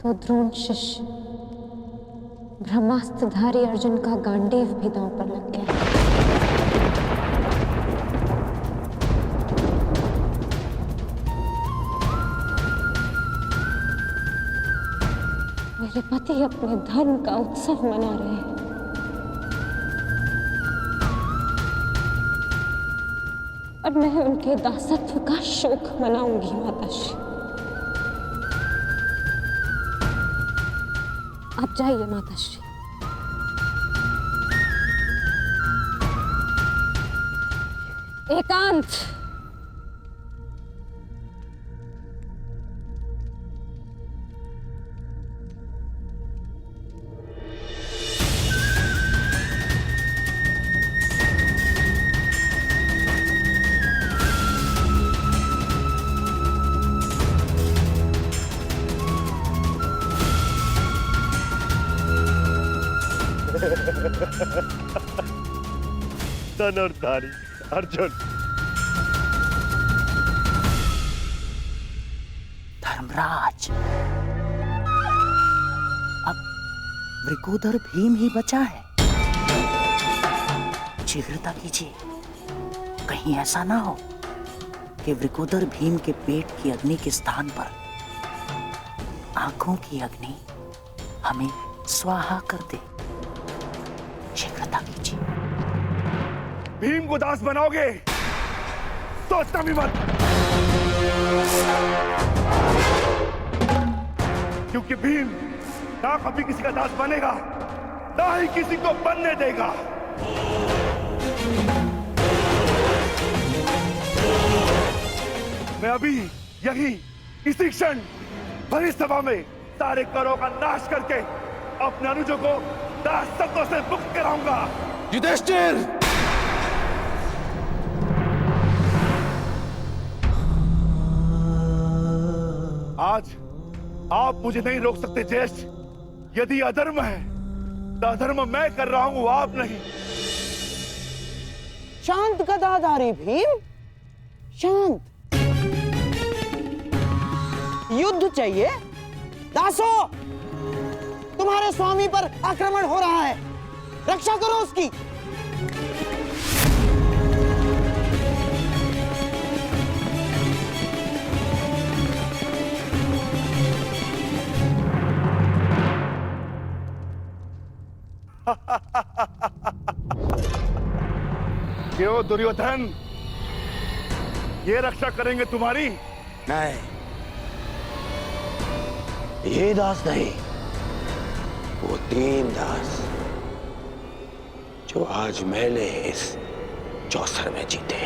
तो द्रोण शिष्य ब्रह्मास्त्रधारी अर्जुन का गांडीव भी दांव पर लग गया। मेरे पति अपने धर्म का उत्सव मना रहे हैं और मैं उनके दासत्व का शोक मनाऊंगी माताश्री। आप जाइए माताश्री। एकांत। धनुर्धारी अर्जुन। धर्मराज, अब वृकोदर भीम ही बचा है। शीघ्रता कीजिए, कहीं ऐसा ना हो कि वृकोदर भीम के पेट की अग्नि के स्थान पर आंखों की अग्नि हमें स्वाहा कर दे। शीघ्रता कीजिए। भीम को दास बनाओगे? सोचना भी मत, क्योंकि भीम ना कभी किसी का दास बनेगा, ना ही किसी को बनने देगा। मैं अभी यही इसी क्षण भरी सभा में सारे करों का नाश करके अपने अनुजों को दासत्व से मुक्त कराऊंगा। युधिष्ठिर! आज आप मुझे नहीं रोक सकते ज्येष्ठ। यदि अधर्म है तो अधर्म मैं कर रहा हूं, आप नहीं। शांत गदाधारी भीम, शांत। युद्ध चाहिए? दासो, तुम्हारे स्वामी पर आक्रमण हो रहा है, रक्षा करो उसकी। क्यों दुर्योधन, ये रक्षा करेंगे तुम्हारी? नहीं, ये दास नहीं, वो 3 दास जो आज मैंने इस चौसर में जीते।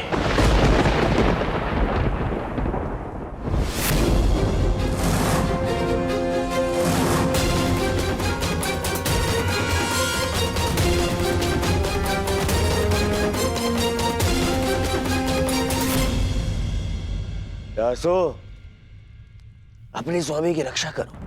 दासो, अपने स्वामी की रक्षा करो।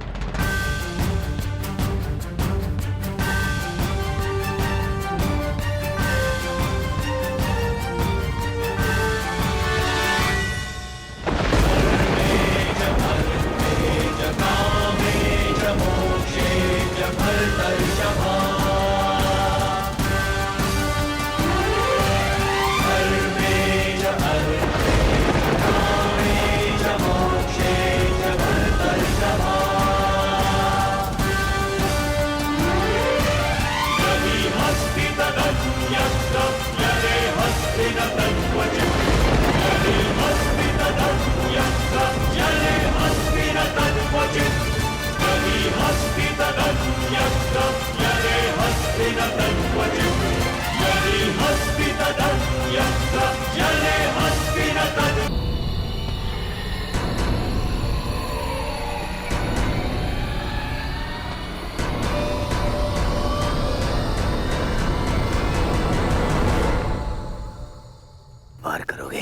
वार करोगे?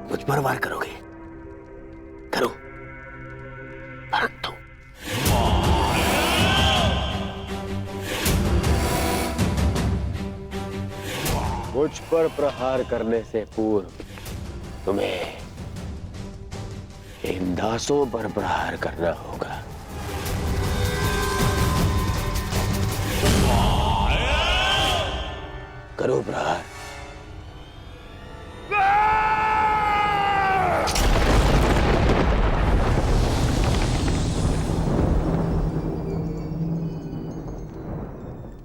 मुझ पर वार करोगे? करो, परंतु मुझ पर प्रहार करने से पूर्व तुम्हें इन दासों पर प्रहार करना होगा। करो प्रहार।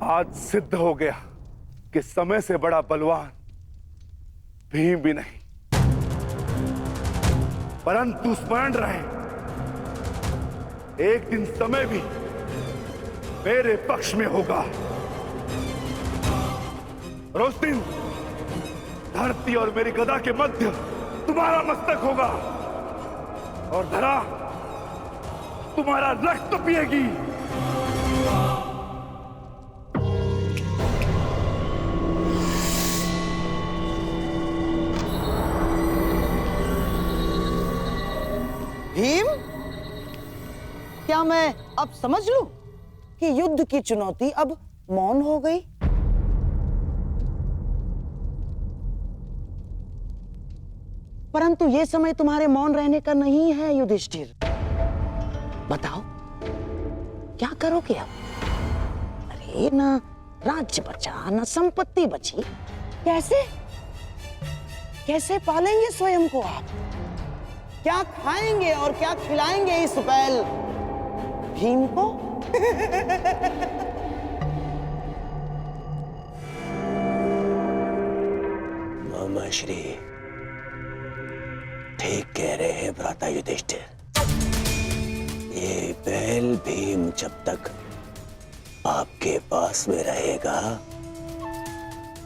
आज सिद्ध हो गया कि समय से बड़ा बलवान भीम भी नहीं, परंतु स्मरण रहे, एक दिन समय भी मेरे पक्ष में होगा और उस दिन धरती और मेरी गदा के मध्य तुम्हारा मस्तक होगा और धरा तुम्हारा रक्त पिएगी। भीम, क्या मैं अब समझ लूं कि युद्ध की चुनौती अब मौन हो गई? परंतु यह समय तुम्हारे मौन रहने का नहीं है युधिष्ठिर। बताओ क्या करोगे अब? अरे ना राज्य बचा ना संपत्ति बची, कैसे कैसे पालेंगे स्वयं को आप? क्या खाएंगे और क्या खिलाएंगे इस बैल भीम को? मामा श्री ठीक कह रहे हैं भ्राता युधिष्ठिर। ये बैल भीम जब तक आपके पास में रहेगा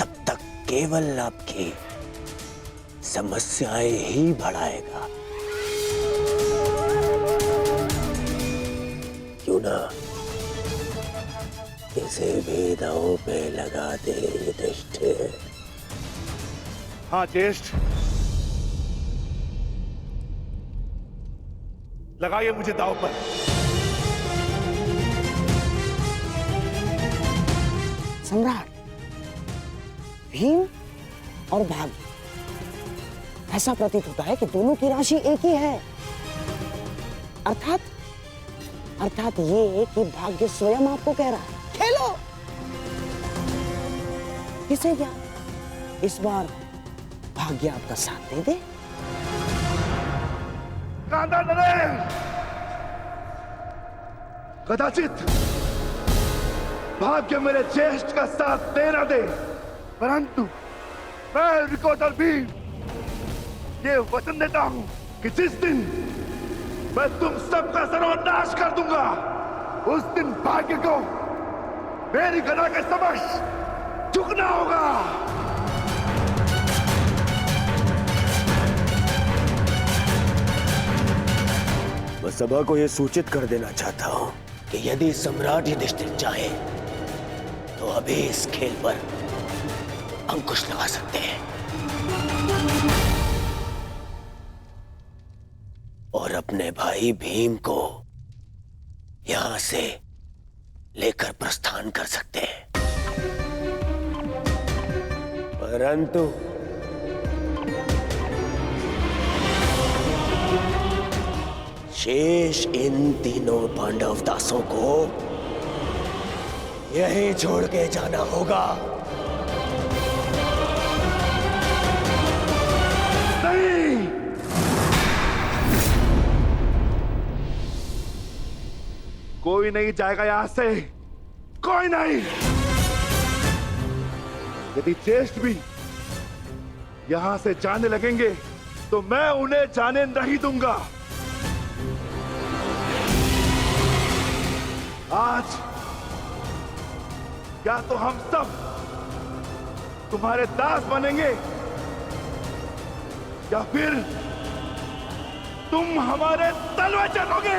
तब तक केवल आपकी समस्याएं ही बढ़ाएगा। क्यों ना इसे भी दांव पे लगा दे युधिष्ठिर। हाँ ज्येष्ठ, लगाइए मुझे दांव पर। सम्राट, भीम और भाग्य, ऐसा प्रतीत होता है कि दोनों की राशि एक ही है। अर्थात ये कि भाग्य स्वयं आपको कह रहा है खेलो। किसे क्या इस बार भाग्य आपका साथ दे दे? कांदा नरेन, कदाचित भाग्य मेरे ज्येष्ठ का साथ दे न दे, परंतु मैं विकोदर भीम ये वचन देता हूं कि जिस दिन मैं तुम सबका सर्वनाश कर दूंगा, उस दिन भाग्य को मेरी गदा के समक्ष झुकना होगा। मैं सभा को यह सूचित कर देना चाहता हूं कि यदि सम्राट युधिष्ठिर चाहे तो अभी इस खेल पर अंकुश लगा सकते हैं और अपने भाई भीम को यहां से लेकर प्रस्थान कर सकते हैं। परंतु शेष इन तीनों पांडव दासों को यहीं छोड़ के जाना होगा। नहीं, कोई नहीं जाएगा यहां से, कोई नहीं। यदि ज्येष्ठ भी यहां से जाने लगेंगे तो मैं उन्हें जाने नहीं दूंगा। आज या तो हम सब तुम्हारे दास बनेंगे या फिर तुम हमारे तलवे चलोगे।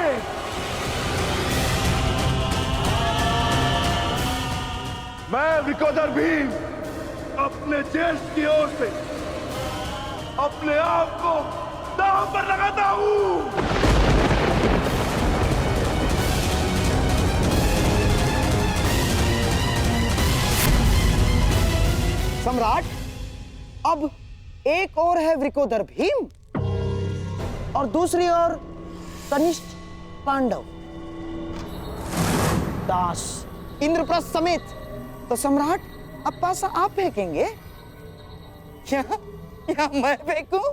मैं विकोदर भीम अपने ज्येष्ठ की ओर से अपने आप को दांव पर लगाता हूं। सम्राट, अब एक और है वृकोदर भीम और दूसरी ओर कनिष्ठ पांडव दास इंद्रप्रस्थ समेत। तो सम्राट, अब पासा आप फेंकेंगे या मैं फेंकूं?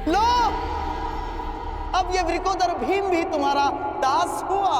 लो, अब ये वृकोदर भीम भी तुम्हारा दास हुआ।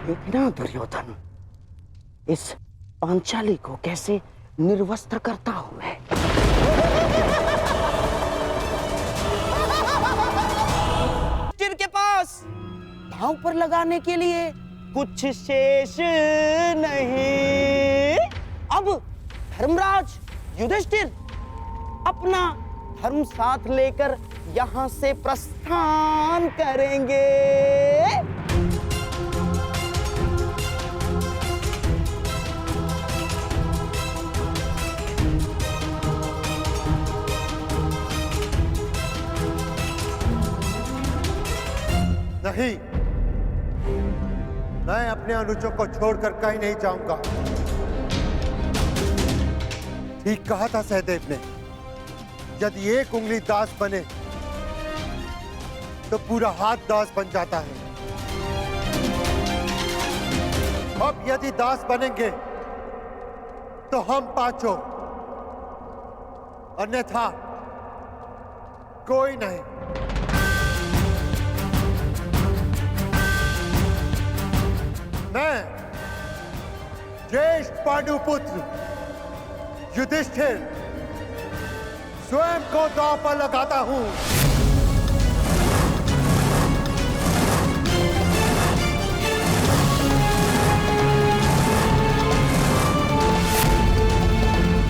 देखना दुर्योधन, इस पांचाली को कैसे निर्वस्त्र करता हूं मैं। युधिष्ठिर के पास दांव पर लगाने के लिए कुछ शेष नहीं। अब धर्मराज युधिष्ठिर अपना धर्म साथ लेकर यहां से प्रस्थान करेंगे। नहीं, मैं अपने अनुजों को छोड़कर कहीं नहीं जाऊंगा। ठीक कहा था सहदेव ने, यदि एक उंगली दास बने तो पूरा हाथ दास बन जाता है। अब यदि दास बनेंगे तो हम पांचों, अन्यथा कोई नहीं। मैं ज्येष्ठ पांडुपुत्र युधिष्ठिर स्वयं को दांव पर लगाता हूं।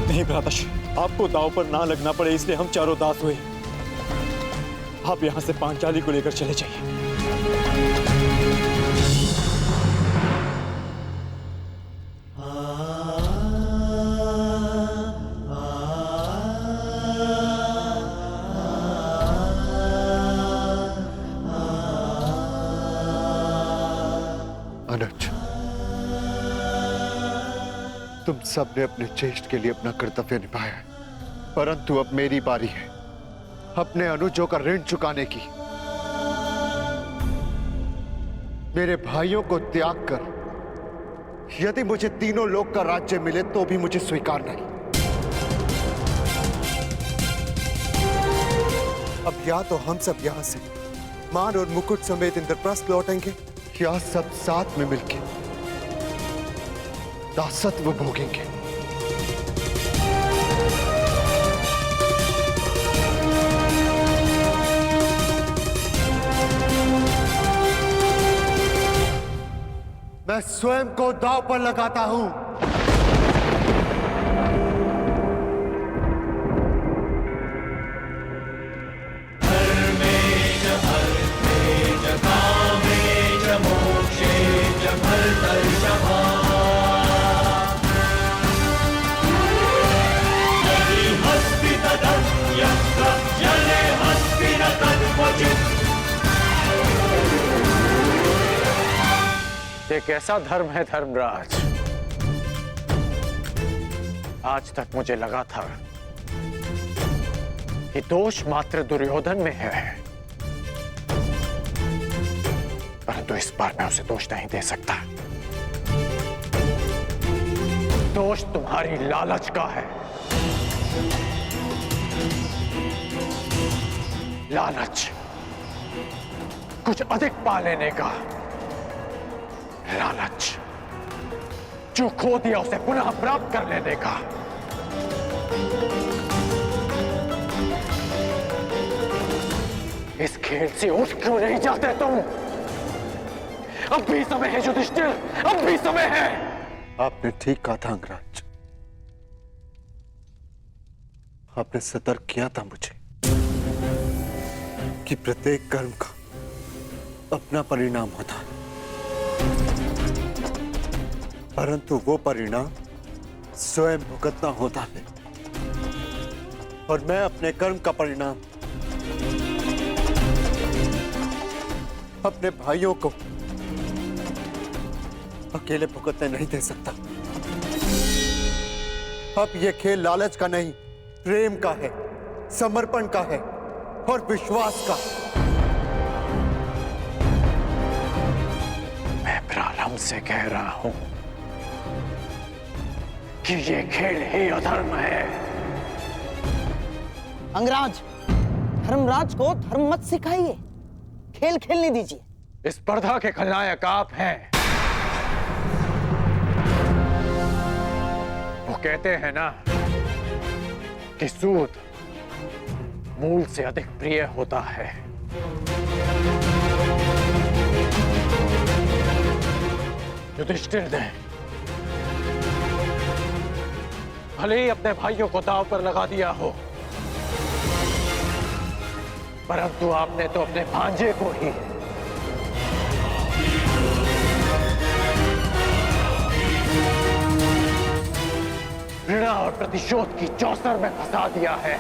नहीं भ्राताश्री, आपको दांव पर ना लगना पड़े इसलिए हम चारों दास हुए। आप यहां से पांचाली को लेकर चले जाइए। अनुज, तुम सबने अपने ज्येष्ठ के लिए अपना कर्तव्य निभाया है, परंतु अब मेरी बारी है अपने अनुजों का ऋण चुकाने की। मेरे भाइयों को त्याग कर यदि मुझे तीनों लोक का राज्य मिले तो भी मुझे स्वीकार नहीं। अब या तो हम सब यहां से मान और मुकुट समेत इंद्रप्रस्थ लौटेंगे, या सब साथ में मिलके दासत्व भोगेंगे। स्वयं को दांव पर लगाता हूं। ये कैसा धर्म है धर्मराज? आज तक मुझे लगा था कि दोष मात्र दुर्योधन में है, परंतु इस बार मैं उसे दोष नहीं दे सकता। दोष तुम्हारी लालच का है। लालच, कुछ अधिक पा लेने का लालच, जो खो दिया उसे पुनः प्राप्त कर लेने का। इस खेल से उठ क्यों नहीं जाते तुम? अब भी समय है युधिष्ठिर, अब भी समय है। आपने ठीक कहा था अंगराज। आपने सतर्क किया था मुझे कि प्रत्येक कर्म का अपना परिणाम होता है, परंतु वो परिणाम स्वयं भुगतना होता है। और मैं अपने कर्म का परिणाम अपने भाइयों को अकेले भुगतने नहीं दे सकता। अब यह खेल लालच का नहीं, प्रेम का है, समर्पण का है और विश्वास का। मैं प्रारंभ से कह रहा हूं कि ये खेल ही अधर्म है। अंगराज, धर्मराज को धर्म मत सिखाइए, खेल खेलने दीजिए। इस स्पर्धा के खलनायक आप हैं। वो कहते हैं ना कि सूद मूल से अधिक प्रिय होता है। युधिष्ठिर ने भले ही अपने भाइयों को दांव पर लगा दिया हो, परंतु आपने तो अपने भांजे को ही घृणा और प्रतिशोध की चौसर में फंसा दिया है।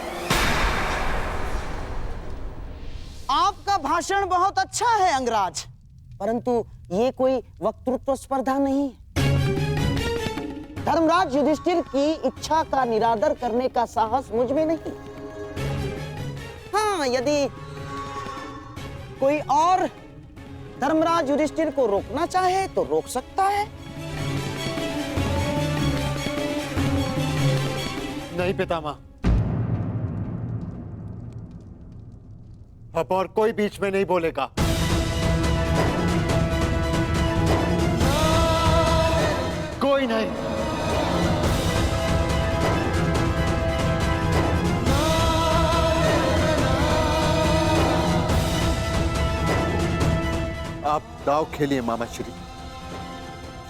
आपका भाषण बहुत अच्छा है अंगराज, परंतु ये कोई वक्तृत्व स्पर्धा नहीं है। धर्मराज युधिष्ठिर की इच्छा का निरादर करने का साहस मुझ में नहीं। हाँ, यदि कोई और धर्मराज युधिष्ठिर को रोकना चाहे तो रोक सकता है। नहीं पितामह, अब और कोई बीच में नहीं बोलेगा। कोई नहीं। आप दाव खेलिए मामा श्री।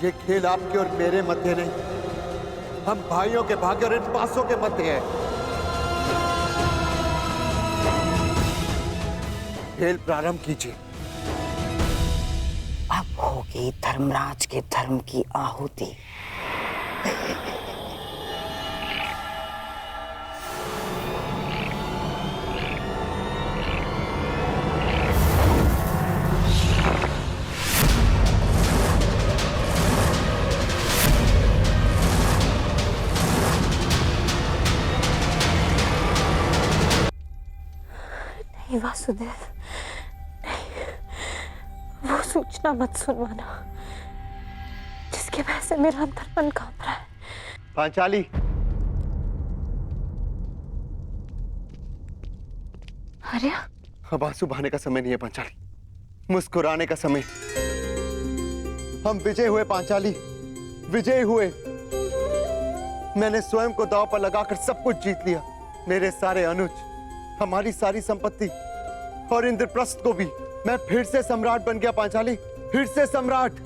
ये खेल आपके और मेरे मध्य नहीं, हम भाइयों के भाग्य और इन पासों के मध्य है। खेल प्रारंभ कीजिए। अब होगी धर्मराज के धर्म की आहुति। नहीं वासुदेव, वो सूचना मत सुनवाना जिसके वजह से मेरा अंतर्मन कांप रहा है। पांचाली, आर्य, अब आंसू बहाने का समय नहीं है पांचाली, मुस्कुराने का समय। हम विजय हुए पांचाली, विजय हुए। मैंने स्वयं को दांव पर लगाकर सब कुछ जीत लिया। मेरे सारे अनुज, हमारी सारी संपत्ति और इंद्रप्रस्थ को भी। मैं फिर से सम्राट बन गया पांचाली, फिर से सम्राट।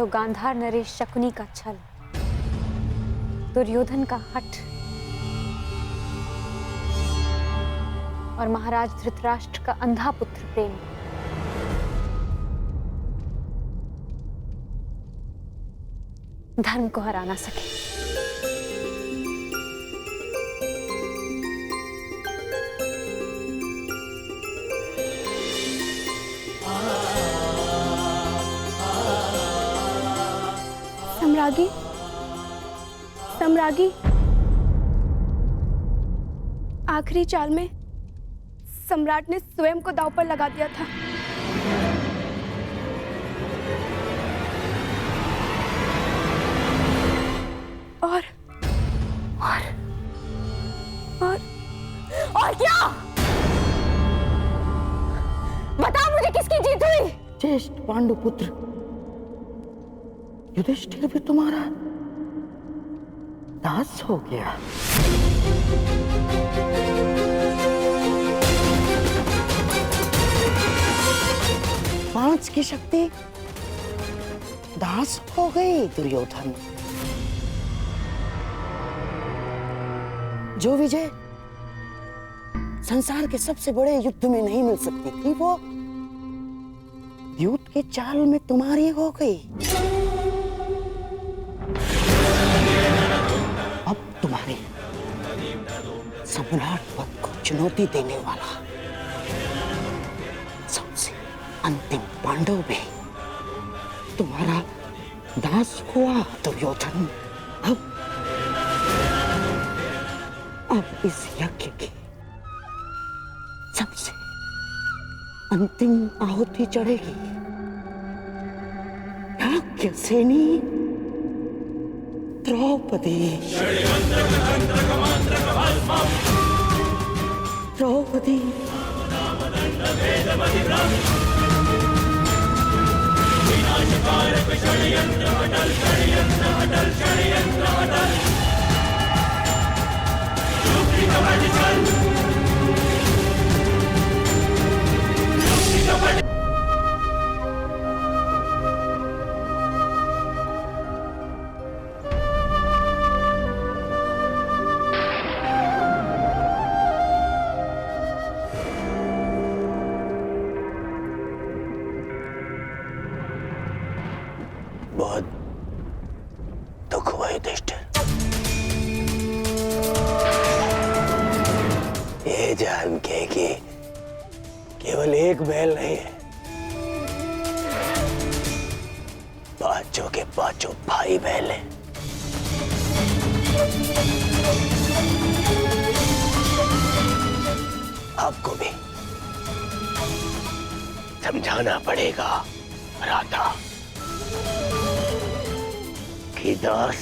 तो गांधार नरेश शकुनी का छल, दुर्योधन का हठ और महाराज धृतराष्ट्र का अंधा पुत्र प्रेम धर्म को हरा ना सके। सम्राज्ञी, सम्राज्ञी, आखिरी चाल में सम्राट ने स्वयं को दांव पर लगा दिया था। और क्या? बताओ मुझे किसकी जीत हुई? ज्येष्ठ पांडुपुत्र युधिष्ठिर भी तुम्हारा दास हो गया। पांच की शक्ति दास हो गई दुर्योधन। जो विजय संसार के सबसे बड़े युद्ध में नहीं मिल सकती थी, वो युद्ध के चाल में तुम्हारी हो गई। अब तुम्हारे सम्राट पद को चुनौती देने वाला सबसे अंतिम पांडव भी तुम्हारा दास हुआ दुर्योधन। अब इस यज्ञ की सबसे अंतिम आहुति चढ़ेगी। यज्ञ सेनी द्रौपदी। द्रौपदी बहुत दुख हुआ युधिष्ठिर। ये जान के कि केवल एक बैल नहीं है, पांचों के पांचों भाई बैल हैं। आपको भी समझाना पड़ेगा राधा कि दास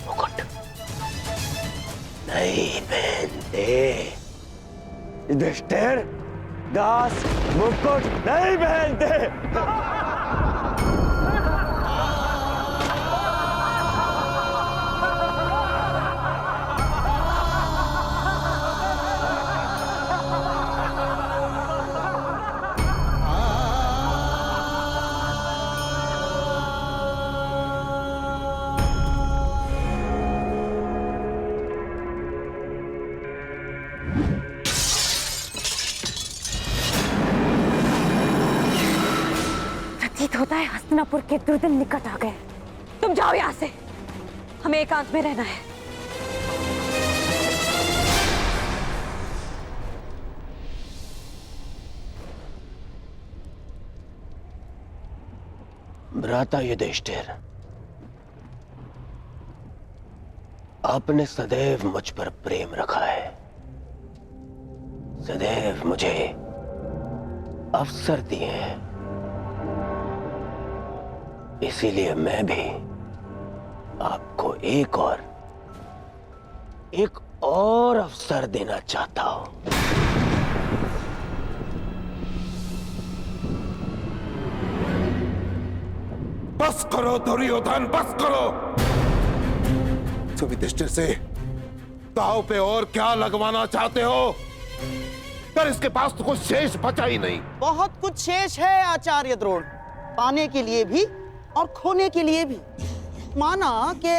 मुकुट नहीं पहनते। युधिष्ठिर, दास मुकुट नहीं पहनते। होता है हस्तिनापुर के दुर्दिन निकट आ गए। तुम जाओ यहां से, हमें एकांत में रहना है। भ्राता युधिष्ठिर, आपने सदैव मुझ पर प्रेम रखा है, सदैव मुझे अवसर दिए हैं, इसीलिए मैं भी आपको एक और अवसर देना चाहता हूं। बस करो दुर्योधन, बस करो। युधिष्ठिर से दांव पे और क्या लगवाना चाहते हो? पर इसके पास तो कुछ शेष बचा ही नहीं। बहुत कुछ शेष है आचार्य द्रोण। पाने के लिए भी और खोने के लिए भी। माना कि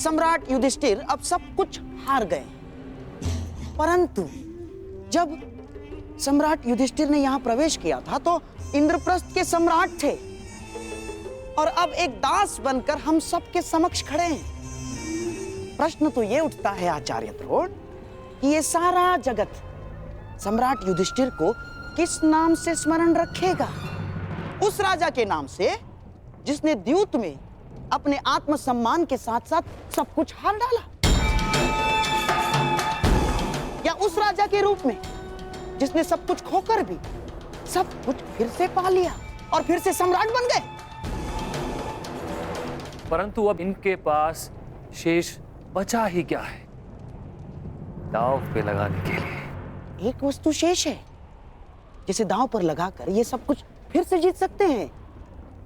सम्राट युधिष्ठिर अब सब कुछ हार गए, परंतु जब सम्राट युधिष्ठिर ने यहां प्रवेश किया था तो इंद्रप्रस्थ के सम्राट थे, और अब एक दास बनकर हम सबके समक्ष खड़े हैं। प्रश्न तो ये उठता है आचार्य द्रोण कि ये सारा जगत सम्राट युधिष्ठिर को किस नाम से स्मरण रखेगा? उस राजा के नाम से जिसने द्यूत में अपने आत्मसम्मान के साथ साथ सब कुछ हार डाला, या उस राजा के रूप में जिसने सब कुछ खोकर भी सब कुछ फिर से पा लिया और फिर से सम्राट बन गए? परंतु अब इनके पास शेष बचा ही क्या है दांव पे लगाने के लिए? एक वस्तु शेष है जिसे दांव पर लगाकर ये सब कुछ फिर से जीत सकते हैं,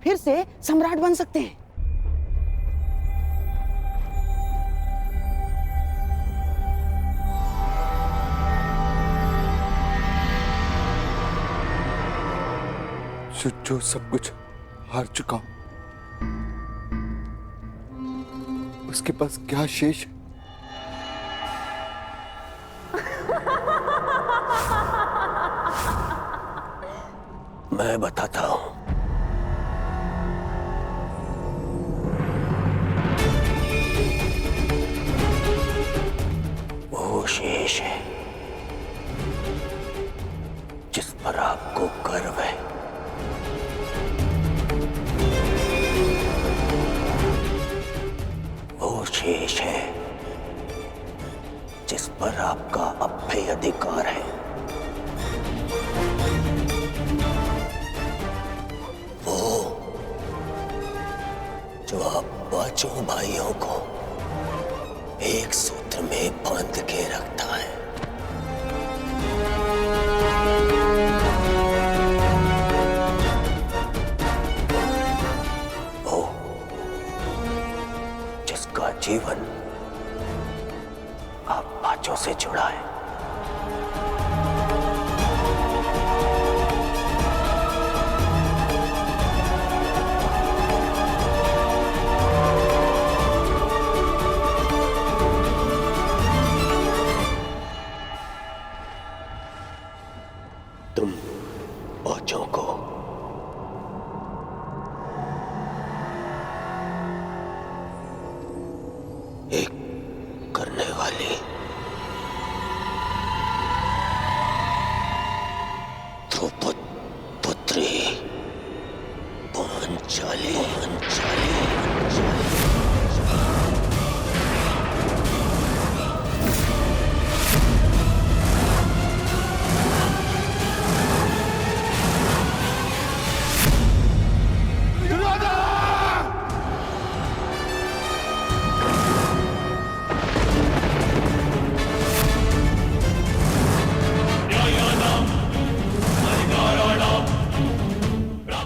फिर से सम्राट बन सकते हैं। जो सब कुछ हार चुका हूं, उसके पास क्या शेष है? मैं बताता हूं। वो शेष है जिस पर आपको गर्व है। वो शेष है जिस पर आपका अभय अधिकार है। जो आप पांचों भाइयों को एक सूत्र में बांध के रखता है। वो जिसका जीवन आप पांचों से जुड़ा है। तुम पांचों को एक करने वाली द्रौपद पुत्री पांचाली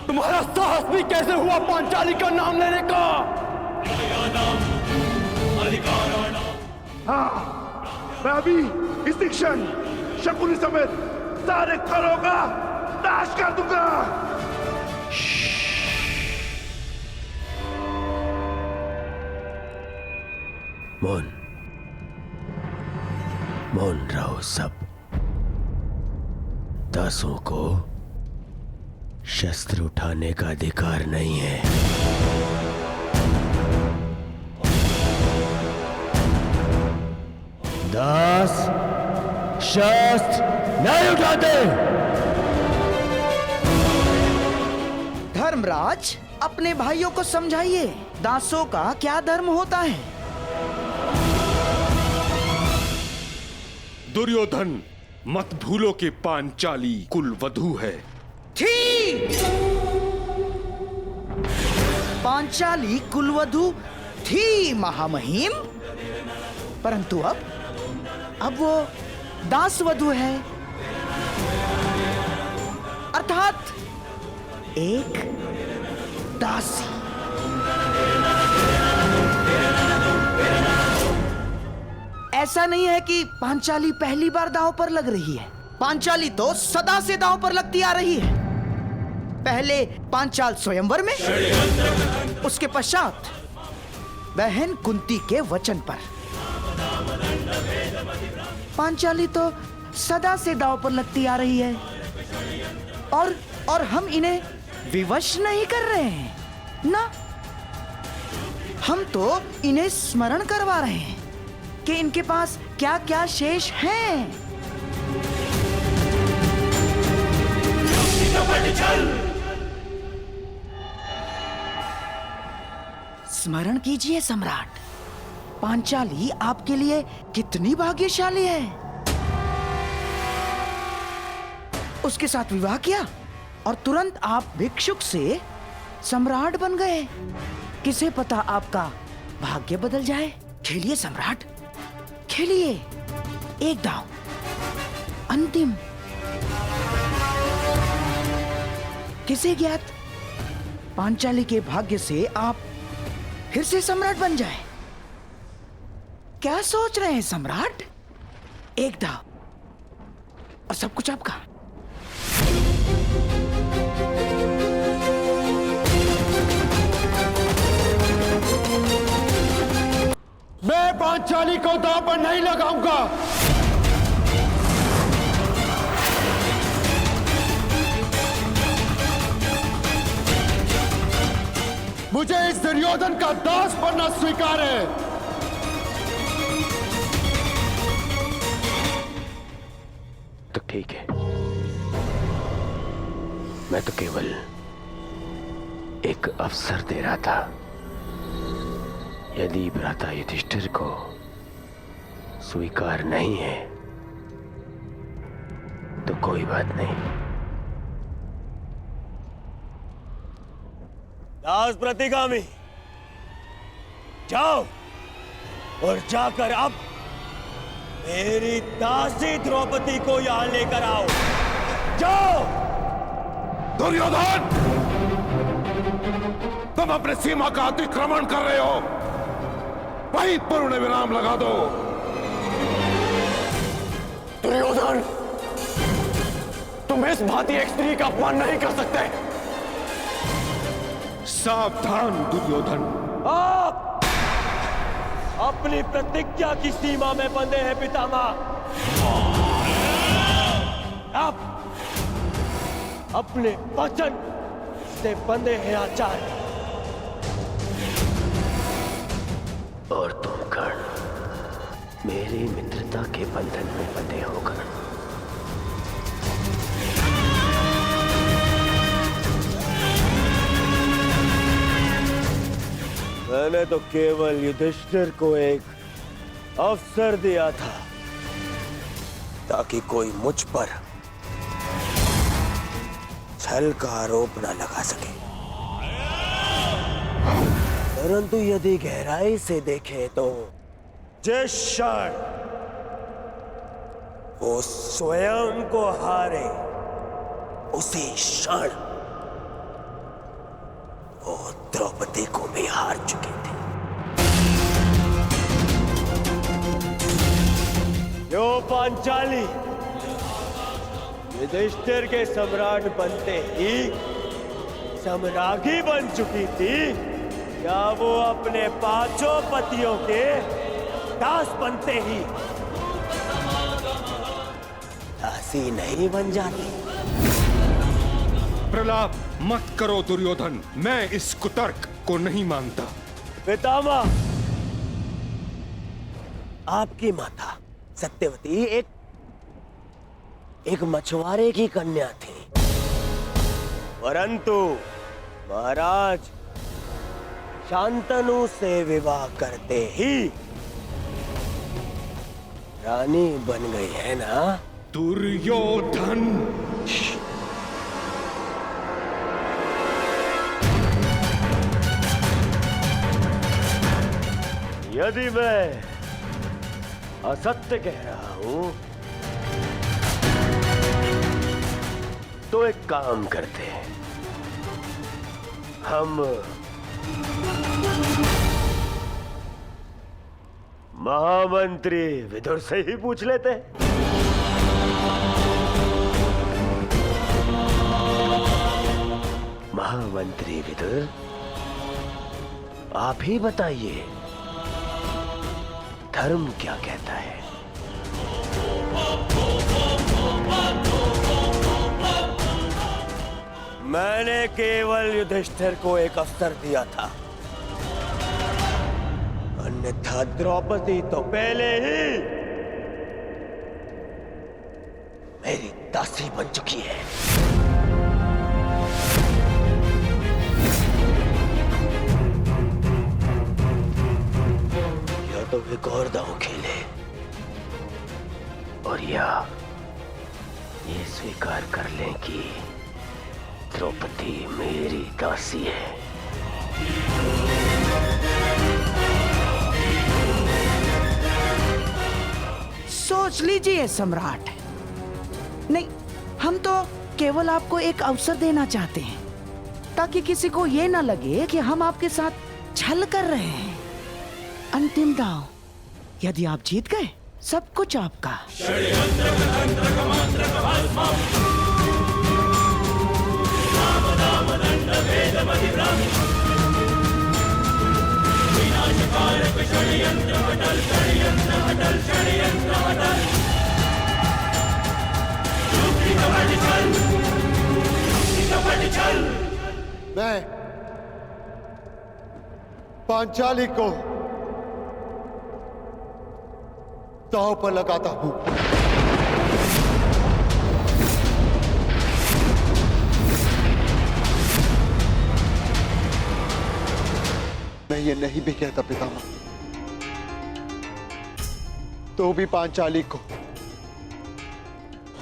तुम्हारा साहस भी कैसे हुआ पांचाली का नाम लेने का? हाँ, मैं अभी इसी क्षण शकुनी समेत सारे खरों का नाश कर दूंगा। मौन रहो सब। दासों को शस्त्र उठाने का अधिकार नहीं है। दास शस्त्र नहीं उठाते। धर्मराज, अपने भाइयों को समझाइए, दासों का क्या धर्म होता है? दुर्योधन, मत भूलो कि पांचाली कुलवधू है। थी पांचाली कुलवधू थी महामहिम, परंतु अब वो दासवधू है, अर्थात एक दासी। ऐसा नहीं है कि पांचाली पहली बार दांव पर लग रही है। पांचाली तो सदा से दांव पर लगती आ रही है। पहले पांचाल स्वयंवर में, उसके पश्चात बहन कुंती के वचन पर। पांचाली तो सदा से दांव पर लगती आ रही है और हम इन्हें विवश नहीं कर रहे हैं ना, हम तो इन्हें स्मरण करवा रहे हैं कि इनके पास क्या क्या शेष हैं। स्मरण कीजिए सम्राट, पांचाली आपके लिए कितनी भाग्यशाली है। उसके साथ विवाह किया और तुरंत आप भिक्षुक से सम्राट बन गए। किसे पता आपका भाग्य बदल जाए। खेलिए सम्राट, खेलिए, एक दांव, अंतिम। किसे ज्ञात पांचाली के भाग्य से आप फिर से सम्राट बन जाए। क्या सोच रहे हैं सम्राट? एक दांव और सब कुछ आपका। मैं पांचाली को दांव पर नहीं लगाऊंगा। मुझे इस दुर्योधन का दास बनना स्वीकार है। तो ठीक है, मैं तो केवल एक अवसर दे रहा था। यदि भ्राता युधिष्ठिर को स्वीकार नहीं है तो कोई बात नहीं। दास प्रतिगामी, जाओ और जाकर अब मेरी दासी द्रौपदी को यहां लेकर आओ। जाओ। दुर्योधन, तुम अपने सीमा का अतिक्रमण कर रहे हो। वहीं पूर्ण विराम लगा दो। दुर्योधन, तुम इस भांति एक स्त्री का अपमान नहीं कर सकते। सावधान दुर्योधन, आप अपनी प्रतिज्ञा की सीमा में बंधे हैं पितामह। आप अपने वचन से बंधे हैं आचार्य। और तुम कर्ण मेरी मित्रता के बंधन में बंधे होकर मैंने तो केवल युधिष्ठिर को एक अवसर दिया था ताकि कोई मुझ पर छल का आरोप न लगा सके। परंतु यदि गहराई से देखें तो जिस क्षण वो स्वयं को हारे उसी क्षण वो द्रौपदी को भी हार चुके थे। जो पांचाली युधिष्ठिर के सम्राट बनते ही सम्राज्ञी बन चुकी थी, क्या वो अपने पांचों पतियों के दास बनते ही दासी नहीं बन जाती? प्रलाप मत करो दुर्योधन, मैं इस कुतर्क को नहीं मानता। पितामह, आपकी माता सत्यवती एक मछुआरे की कन्या थी, परंतु महाराज शांतनु से विवाह करते ही रानी बन गई है ना? दुर्योधन, यदि मैं असत्य कह रहा हूं तो एक काम करते हैं, हम महामंत्री विदुर से ही पूछ लेते हैं। मंत्री विदुर, आप ही बताइए, धर्म क्या कहता है? मैंने केवल युधिष्ठिर को एक अवसर दिया था, अन्यथा द्रौपदी तो पहले ही मेरी दासी बन चुकी है। या तो एक और दांव खेले, और या ये स्वीकार कर लें कि द्रौपदी मेरी दासी है। सोच लीजिए सम्राट। नहीं, हम तो केवल आपको एक अवसर देना चाहते हैं, ताकि किसी को ये ना लगे कि हम आपके साथ छल कर रहे हैं। अंतिम दांव, यदि आप जीत गए, सब कुछ आपका। मैं पांचाली को दांव पर लगाता हूं। मैं ये नहीं भी कहता पितामह, तो भी पांचाली को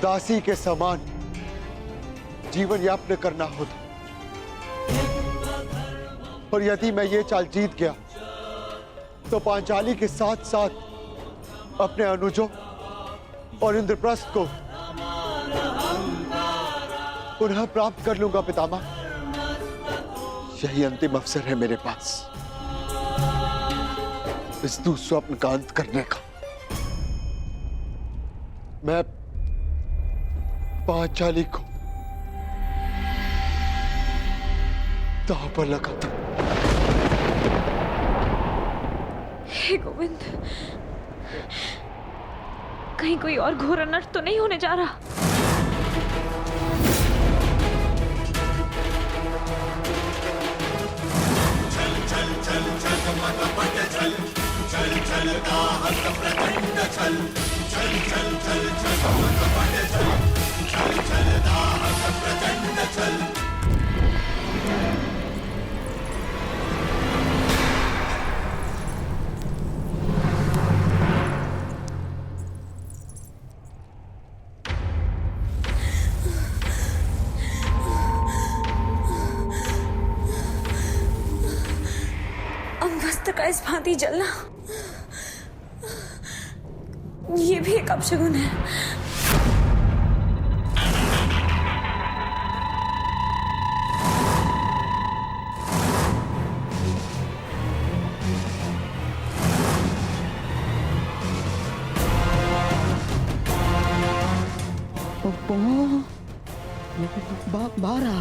दासी के समान जीवन यापन करना होता। और यदि मैं ये चाल जीत गया, तो पांचाली के साथ साथ अपने अनुजों और इंद्रप्रस्थ को पुनः प्राप्त कर लूंगा पितामह। यही अंतिम अवसर है मेरे पास इस दुस्वप्न का अंत करने का। मैं पांचाली को दांव पर लगाता हूं। हे गोविंद, कहीं कोई और घोर अनर्थ तो नहीं होने जा रहा? अंगस्त्र का इस भांति जलना, ये भी एक अपशगुन है। बारह।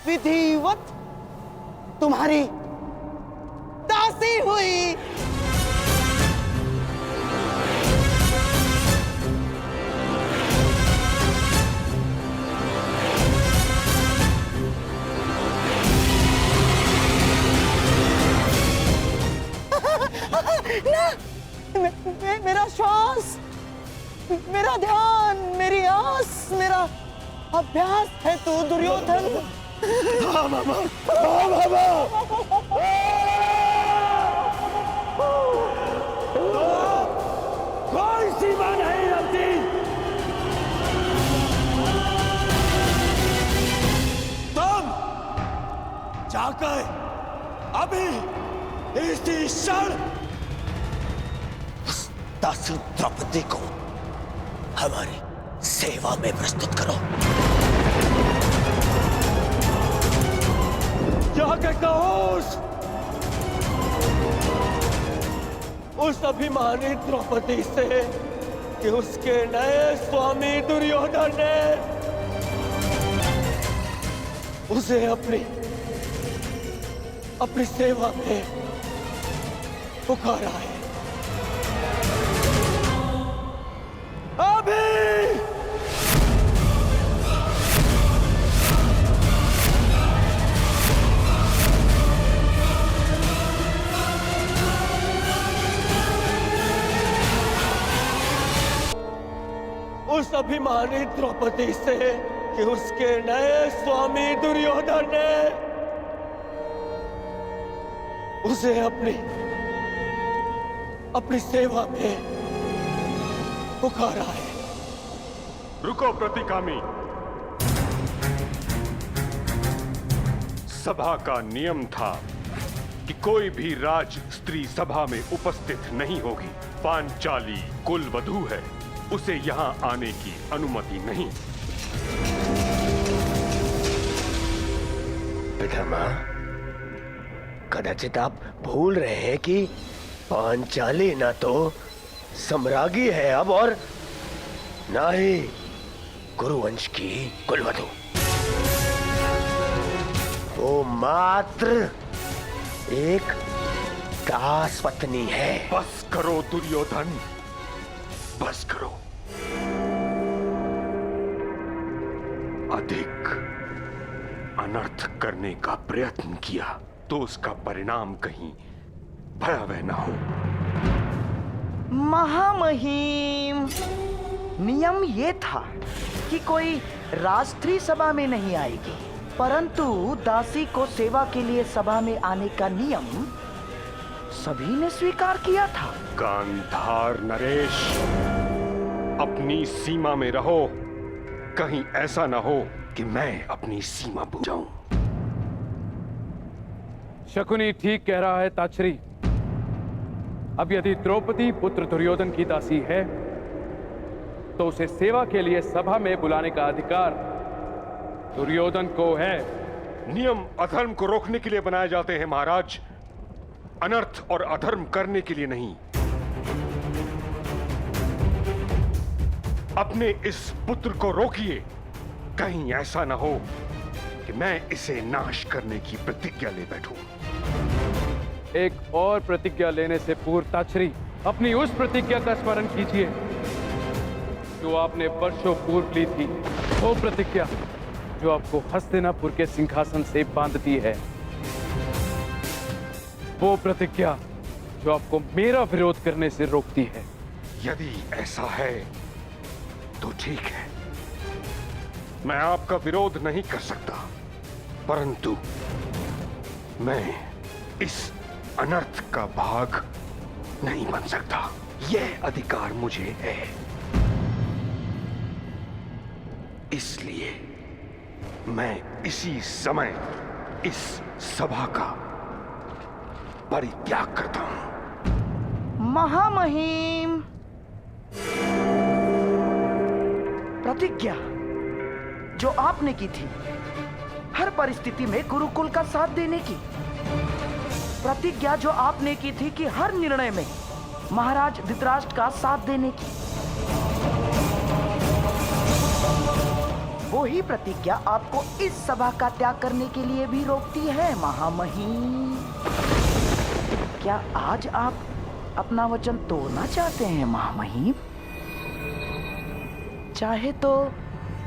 विधिवत तुम्हारी दासी हुई। ना, मेरा श्वास, मेरा ध्यान, मेरी आस, मेरा अभ्यास है तू दुर्योधन। हाँ मामा, हाँ मामा। कोई सीमा नहीं रखती। तुम जाकर अभी इसी क्षण दासी द्रौपदी को हमारी सेवा में प्रस्तुत करो। जाके कहो उस अभिमानी द्रौपदी से कि उसके नए स्वामी दुर्योधन ने उसे अपनी सेवा में पुकारा है। अभी उस अभिमानी द्रौपदी से कि उसके नए स्वामी दुर्योधन ने उसे अपनी सेवा में पुकारा है। रुको प्रतिकामी। सभा का नियम था कि कोई भी राज स्त्री सभा में उपस्थित नहीं होगी। पांचाली कुल वधू है, उसे यहां आने की अनुमति नहीं। पितामह, कदाचित आप भूल रहे हैं कि पांचाली ना तो सम्राज्ञी है अब, और ना ही कुरुवंश की कुलवधू। वो मात्र एक दास पत्नी है। बस करो दुर्योधन, बस करो। अधिक अनर्थ करने का प्रयत्न किया तो उसका परिणाम कहीं भयावह न हो। महामहिम, नियम ये था कि कोई राष्ट्रीय सभा में नहीं आएगी, परंतु दासी को सेवा के लिए सभा में आने का नियम सभी ने स्वीकार किया था। गांधार नरेश, अपनी सीमा में रहो। कहीं ऐसा ना हो कि मैं अपनी सीमा भूल जाऊं। शकुनी ठीक कह रहा है ताच्छरी। अब यदि द्रौपदी पुत्र दुर्योधन की दासी है तो उसे सेवा के लिए सभा में बुलाने का अधिकार दुर्योधन को है। नियम अधर्म को रोकने के लिए बनाए जाते हैं महाराज, अनर्थ और अधर्म करने के लिए नहीं। अपने इस पुत्र को रोकिए, कहीं ऐसा ना हो कि मैं इसे नाश करने की प्रतिज्ञा ले बैठूं। एक और प्रतिज्ञा लेने से पूर्व ताच्छरी, अपनी उस प्रतिज्ञा का स्मरण कीजिए जो आपने वर्षों पूर्व ली थी। वो प्रतिज्ञा जो आपको हस्तिनापुर के सिंहासन से बांधती है। वो प्रतिज्ञा जो आपको मेरा विरोध करने से रोकती है। यदि ऐसा है तो ठीक है, मैं आपका विरोध नहीं कर सकता, परंतु मैं इस अनर्थ का भाग नहीं बन सकता। यह अधिकार मुझे है, इसलिए मैं इसी समय इस सभा का परित्याग करता हूं। महामहिम, प्रतिज्ञा जो आपने की थी हर परिस्थिति में गुरुकुल का साथ देने की, प्रतिज्ञा जो आपने की थी कि हर निर्णय में महाराज धृतराष्ट्र का साथ देने की, वही प्रतिज्ञा आपको इस सभा का त्याग करने के लिए भी रोकती है महामहिम। क्या आज आप अपना वचन तोड़ना चाहते हैं महामहिम? चाहे तो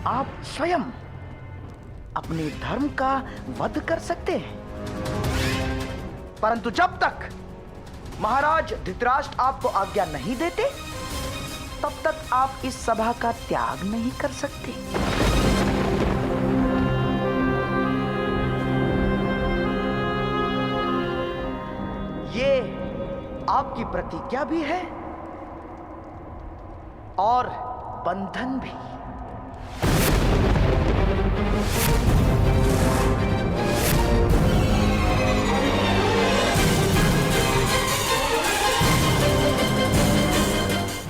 आप स्वयं अपने धर्म का वध कर सकते हैं, परंतु जब तक महाराज धृतराष्ट्र आपको आज्ञा नहीं देते तब तक आप इस सभा का त्याग नहीं कर सकते। ये आपकी प्रतिज्ञा भी है और बंधन भी।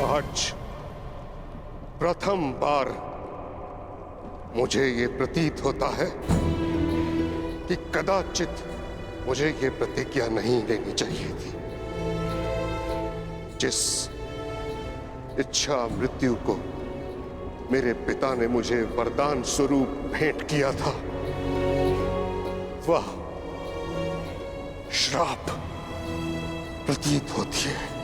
आज प्रथम बार मुझे ये प्रतीत होता है कि कदाचित मुझे ये प्रतिज्ञा नहीं लेनी चाहिए थी। जिस इच्छा मृत्यु को मेरे पिता ने मुझे वरदान स्वरूप भेंट किया था, वह श्राप प्रतीत होती है।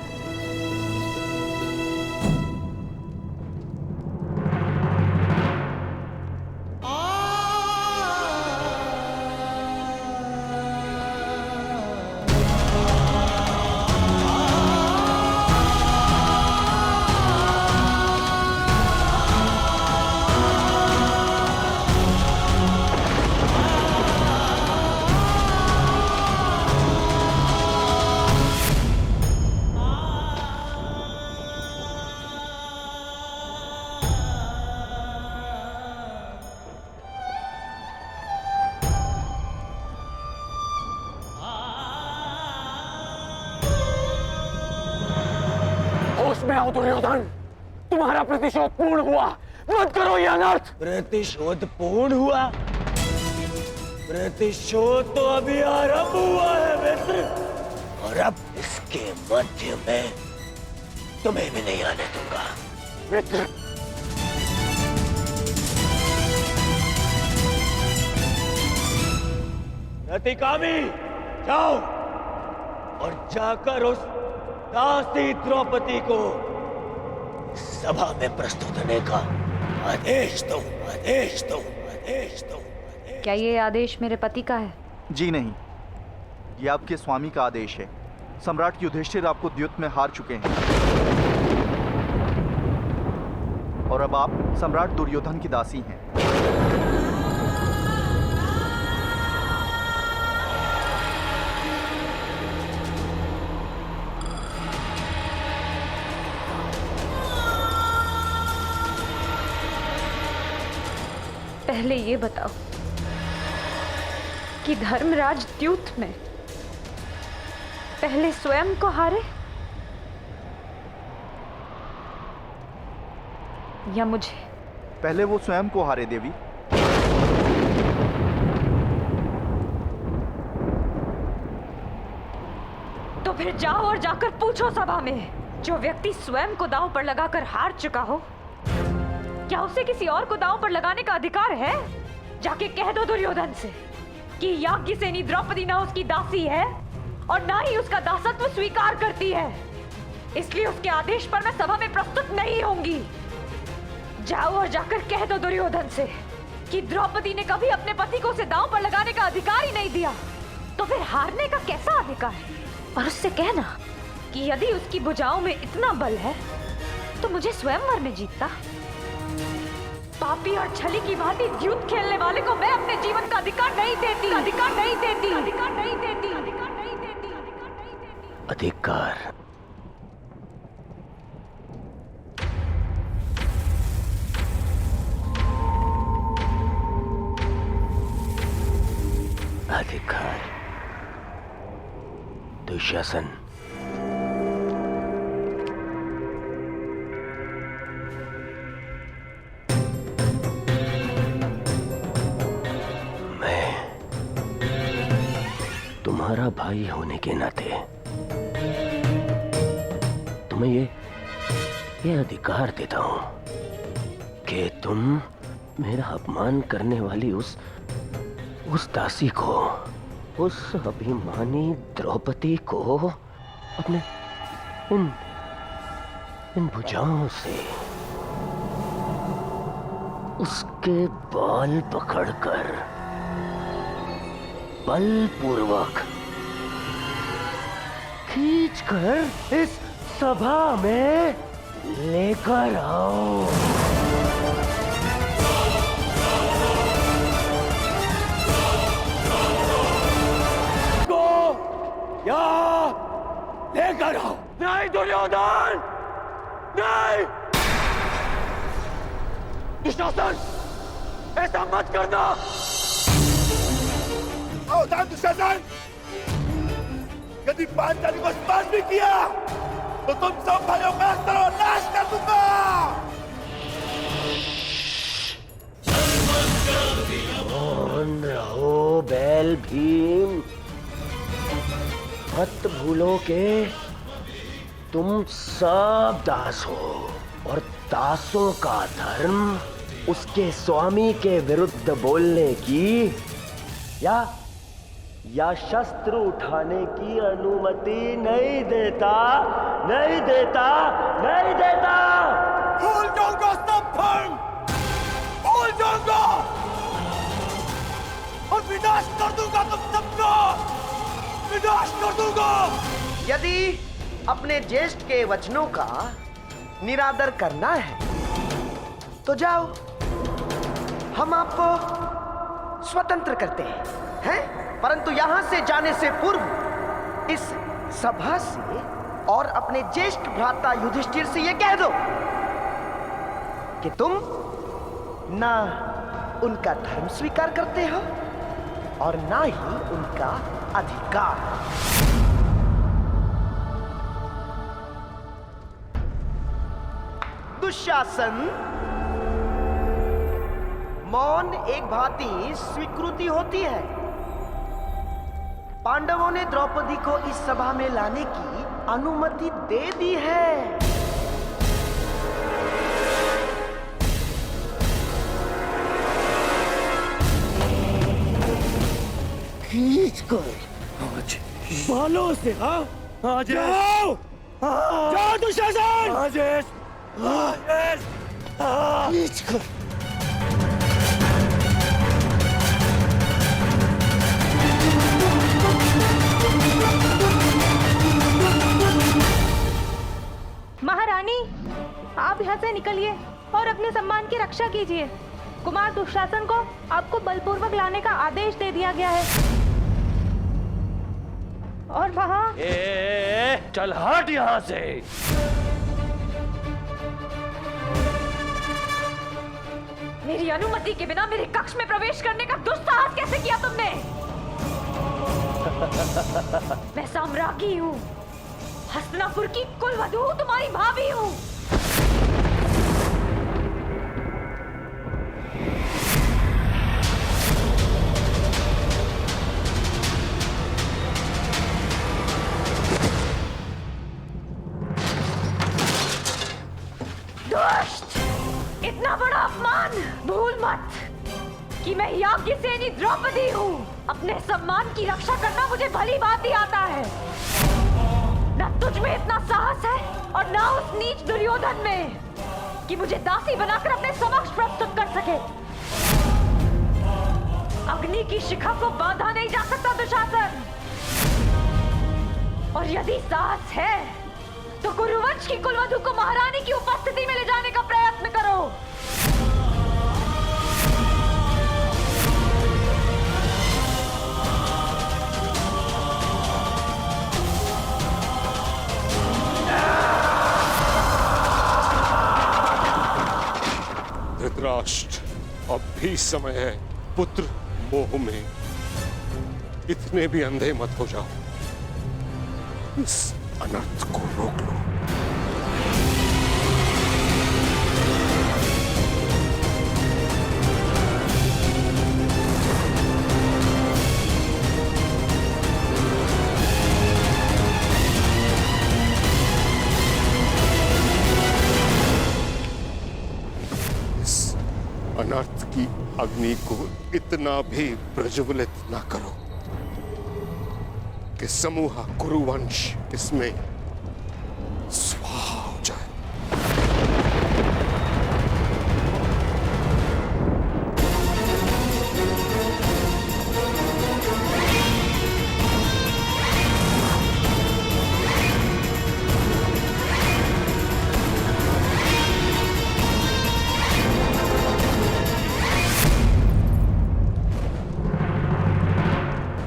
में आओ दुर्योधन, तुम्हारा प्रतिशोध पूर्ण हुआ। मत करो ये अनर्थ। प्रतिशोध पूर्ण हुआ? प्रतिशोध तो अभी आरंभ हुआ है मित्र, और अब इसके मध्य में तुम्हें भी नहीं आने दूंगा मित्र। रतिकामी, जाओ और जाकर उस दासी द्रौपदी को सभा में प्रस्तुत होने का आदेश दो, आदेश दो, आदेश दो। क्या ये आदेश मेरे पति का है? जी नहीं, ये आपके स्वामी का आदेश है। सम्राट युधिष्ठिर आपको द्युत में हार चुके हैं और अब आप सम्राट दुर्योधन की दासी हैं। पहले ये बताओ कि धर्मराज द्यूत में पहले स्वयं को हारे या मुझे? पहले वो स्वयं को हारे देवी। तो फिर जाओ और जाकर पूछो सभा में, जो व्यक्ति स्वयं को दांव पर लगाकर हार चुका हो, क्या उसे किसी और को दांव पर लगाने का अधिकार है? जाके कह दो दुर्योधन से कि याज्ञसेनी द्रौपदी ना उसकी दासी है और ना ही उसका दासत्व स्वीकार करती है, इसलिए उसके आदेश पर मैं सभा में प्रस्तुत नहीं होंगी। जाओ और जाकर कह दो दुर्योधन से कि द्रौपदी ने कभी अपने पति को उसे दांव पर लगाने का अधिकार ही नहीं दिया, तो फिर हारने का कैसा अधिकार है? और उससे कहना कि यदि उसकी भुजाओं में इतना बल है तो मुझे स्वयंवर में जीतता। पापी और छली की भांति द्यूत खेलने वाले को मैं अपने जीवन का अधिकार नहीं देती, अधिकार नहीं देती, अधिकार नहीं देती, अधिकार नहीं देती, अधिकार नहीं देती। अधिकार? अधिकार? दुशासन, तुम्हारा भाई होने के नाते तुम्हें ये अधिकार देता हूं कि तुम मेरा अपमान करने वाली उस दासी को, उस अभिमानी द्रौपदी को अपने इन भुजाओं से उसके बाल पकड़कर बलपूर्वक खींचकर इस सभा में लेकर आओ। को यहाँ लेकर आओ। नहीं दुर्योधन, नहीं। दुशासन, ऐसा मत करना। सावधान दुशासन, यदि पांचाली को स्पर्श भी किया तो तुम सब भाइयों का सर्वनाश कर दूंगा। कौन रहो बैल भीम, मत भूलो के तुम सब दास हो और दासों का धर्म उसके स्वामी के विरुद्ध बोलने की या शस्त्र उठाने की अनुमति नहीं देता, नहीं देता, नहीं देता। भूल जाऊंगा सब धर्म, भूल जाऊंगा और विनाश कर दूंगा तुम सबको, विनाश कर दूंगा। यदि अपने ज्येष्ठ के वचनों का निरादर करना है तो जाओ, हम आपको स्वतंत्र करते हैं? परंतु यहां से जाने से पूर्व इस सभा से और अपने ज्येष्ठ भ्राता युधिष्ठिर से यह कह दो कि तुम ना उनका धर्म स्वीकार करते हो और ना ही उनका अधिकार। दुशासन, मौन एक भांति स्वीकृति होती है। पांडवों ने द्रौपदी को इस सभा में लाने की अनुमति दे दी है। खींच कर बालों से, हाँ जाओ, जाओ दुशासन, खींच कर। महारानी, आप यहाँ से निकलिए और अपने सम्मान की रक्षा कीजिए। कुमार दुशासन को आपको बलपूर्वक लाने का आदेश दे दिया गया है। और वहाँ चल हट यहाँ से। मेरी अनुमति के बिना मेरे कक्ष में प्रवेश करने का दुस्साहस कैसे किया तुमने? मैं साम्राज्ञी हूँ, हस्तिनापुर की कुलवधू, तुम्हारी भाभी हूँ। दुष्ट! इतना बड़ा अपमान! भूल मत कि मैं याज्ञसेनी द्रौपदी हूँ। अपने सम्मान की रक्षा करना मुझे भली भांति आता है। न तुझ में इतना साहस है और न उस नीच दुर्योधन में कि मुझे दासी बनाकर अपने समक्ष प्रस्तुत कर सके। अग्नि की शिखा को बांधा नहीं जा सकता दुशासन। और यदि साहस है तो गुरुवंश की कुलवधू को महारानी की उपस्थिति में ले जाने का प्रयत्न करो। धृतराष्ट्र, अब भी समय है। पुत्र मोह में इतने भी अंधे मत हो जाओ। इस अनर्थ को रोक लो। इस अनर्थ अग्नि को इतना भी प्रज्वलित ना करो कि समूह कुरुवंश इसमें स्वाहा हो जाए।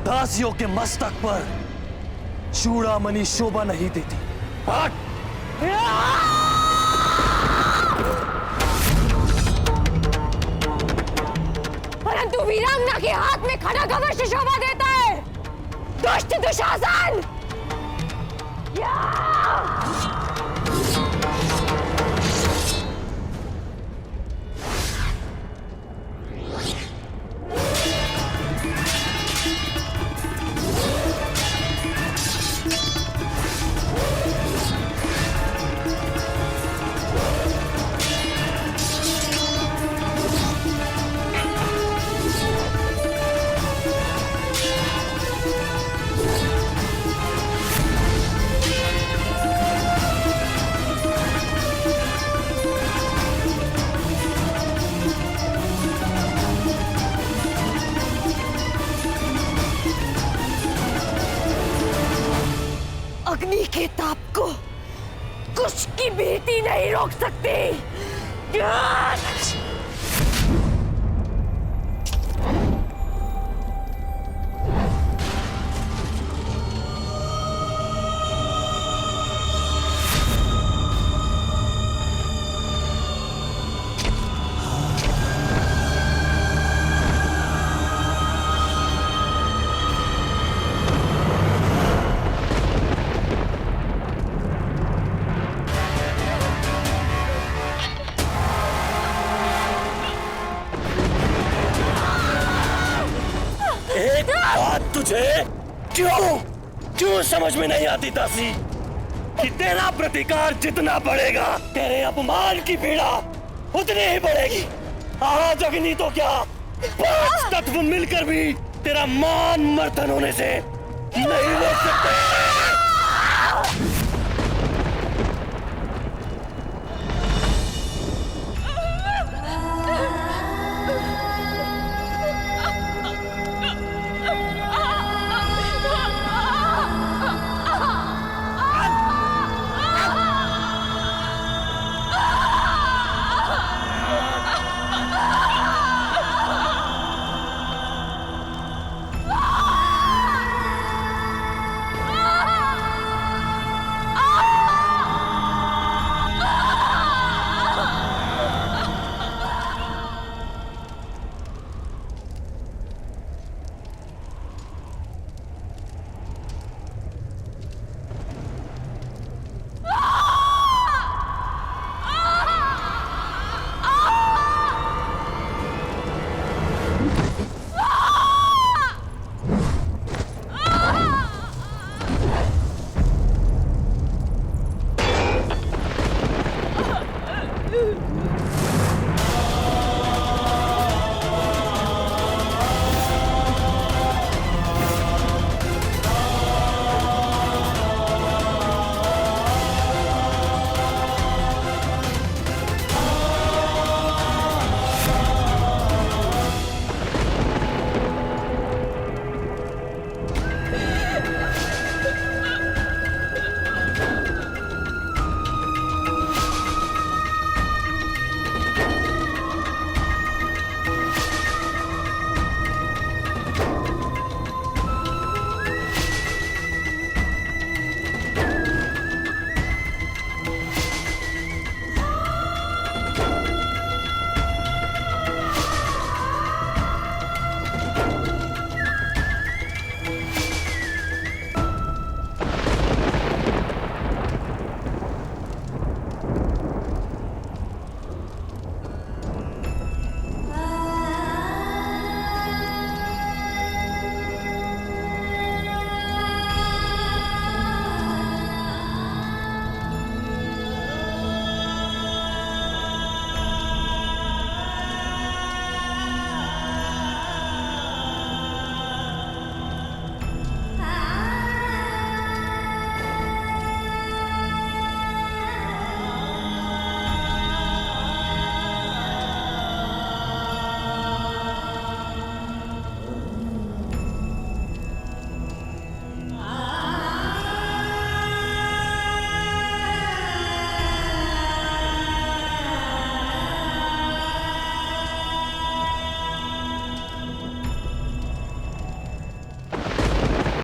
दासियों के मस्तक पर चूड़ामणि शोभा नहीं देती। हट! परंतु वीरांगना के हाथ में खड़ग अवश्य शोभा देता है। दुष्ट दुशासन! अग्नि के ताप को कुछ की बेटी नहीं रोक सकती। तुझे क्यों समझ में नहीं आती दासी कि तेरा प्रतिकार जितना बढ़ेगा तेरे अपमान की पीड़ा उतनी ही बढ़ेगी। आज अग्नि तो क्या 5 तत्व मिलकर भी तेरा मान मर्दन होने से नहीं रोक सकते।